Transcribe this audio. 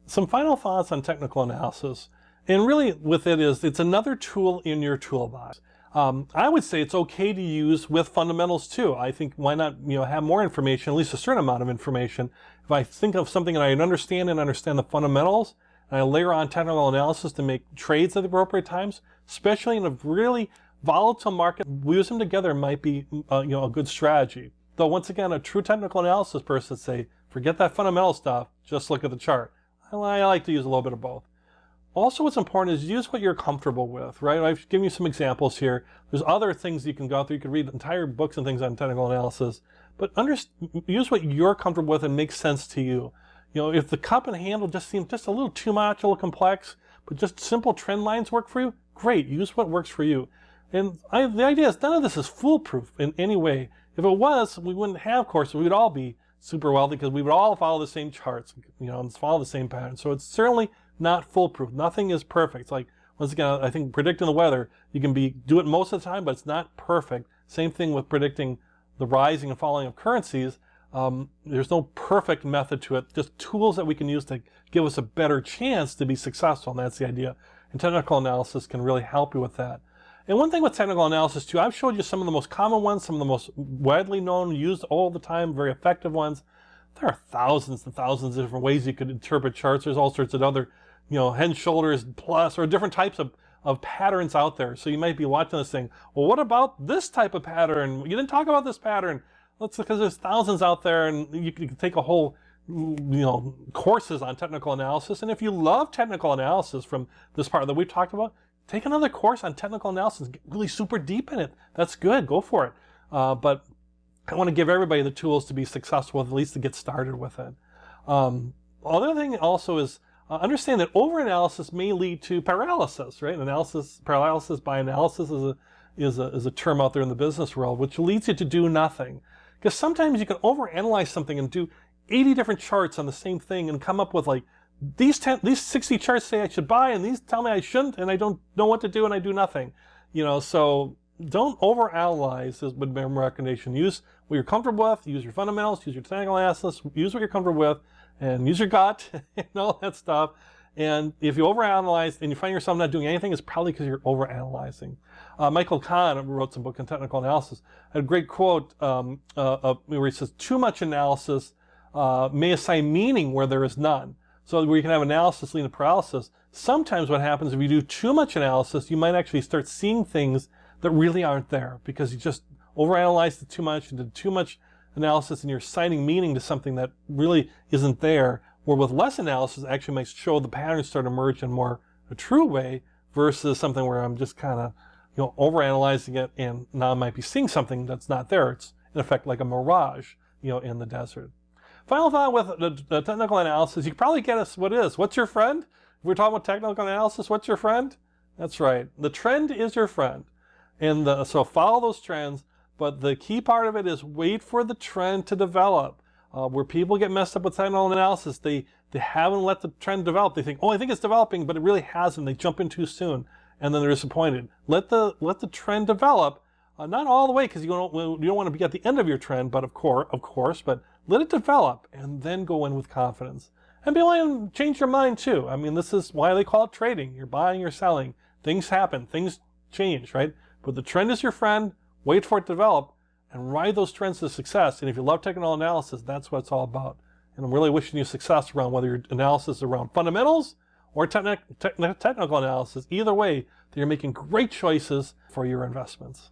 Some final thoughts on technical analysis. And really with it is, it's another tool in your toolbox. I would say it's okay to use with fundamentals too. I think why not have more information, at least a certain amount of information. If I think of something and I understand the fundamentals, and I layer on technical analysis to make trades at the appropriate times, especially in a really volatile market, use them together might be a good strategy. Though once again, a true technical analysis person would say, forget that fundamental stuff, just look at the chart. I like to use a little bit of both. Also, what's important is use what you're comfortable with, right? I've given you some examples here. There's other things you can go through. You can read entire books and things on technical analysis, but use what you're comfortable with and makes sense to you. If the cup and handle just seem just a little too much, a little complex, but just simple trend lines work for you, great. Use what works for you. And the idea is none of this is foolproof in any way. If it was, we wouldn't have courses. We would all be super wealthy because we would all follow the same charts, and follow the same patterns. So it's certainly not foolproof. Nothing is perfect. It's like, once again, I think predicting the weather, you can do it most of the time, but it's not perfect. Same thing with predicting the rising and falling of currencies. There's no perfect method to it, just tools that we can use to give us a better chance to be successful, and that's the idea. And technical analysis can really help you with that. And one thing with technical analysis too, I've showed you some of the most common ones, some of the most widely known, used all the time, very effective ones. There are thousands and thousands of different ways you could interpret charts. There's all sorts of other, head and shoulders plus, or different types of patterns out there. So you might be watching this thing, well, what about this type of pattern? You didn't talk about this pattern. Because there's thousands out there, and you can take a whole, courses on technical analysis. And if you love technical analysis from this part that we've talked about, take another course on technical analysis, get really super deep in it. That's good, go for it. But I want to give everybody the tools to be successful, at least to get started with it. Other thing also is understand that overanalysis may lead to paralysis, right? Paralysis by analysis is a term out there in the business world, which leads you to do nothing. Because sometimes you can overanalyze something and do 80 different charts on the same thing and come up with like, these 60 charts say I should buy, and these tell me I shouldn't, and I don't know what to do, and I do nothing. So don't overanalyze is my recommendation. Use what you're comfortable with, use your fundamentals, use your technical analysis, use what you're comfortable with, and use your gut and all that stuff. And if you overanalyze and you find yourself not doing anything, it's probably because you're overanalyzing. Michael Kahn wrote some book on technical analysis. Had a great quote where he says, too much analysis may assign meaning where there is none. So where you can have analysis leading to paralysis. Sometimes what happens if you do too much analysis, you might actually start seeing things that really aren't there because you just overanalyzed it too much, you did too much analysis, and you're assigning meaning to something that really isn't there. Where with less analysis, it actually makes show the patterns start to emerge in more a true way versus something where I'm just kind of overanalyzing it, and now I might be seeing something that's not there. It's in effect like a mirage, in the desert. Final thought with the technical analysis, you can probably get us what it is. What's your friend? If we're talking about technical analysis, what's your friend? That's right. The trend is your friend. And so follow those trends, but the key part of it is wait for the trend to develop. Where people get messed up with technical analysis, they haven't let the trend develop. They think, oh, I think it's developing, but it really hasn't. They jump in too soon, and then they're disappointed. Let the trend develop, not all the way, because you don't want to be at the end of your trend, but of course, but let it develop, and then go in with confidence. And be willing to change your mind too. I mean, this is why they call it trading. You're buying, you're selling. Things happen, things change, right? But the trend is your friend. Wait for it to develop, and ride those trends to success. And if you love technical analysis, that's what it's all about. And I'm really wishing you success around whether your analysis is around fundamentals or technical analysis. Either way, that you're making great choices for your investments.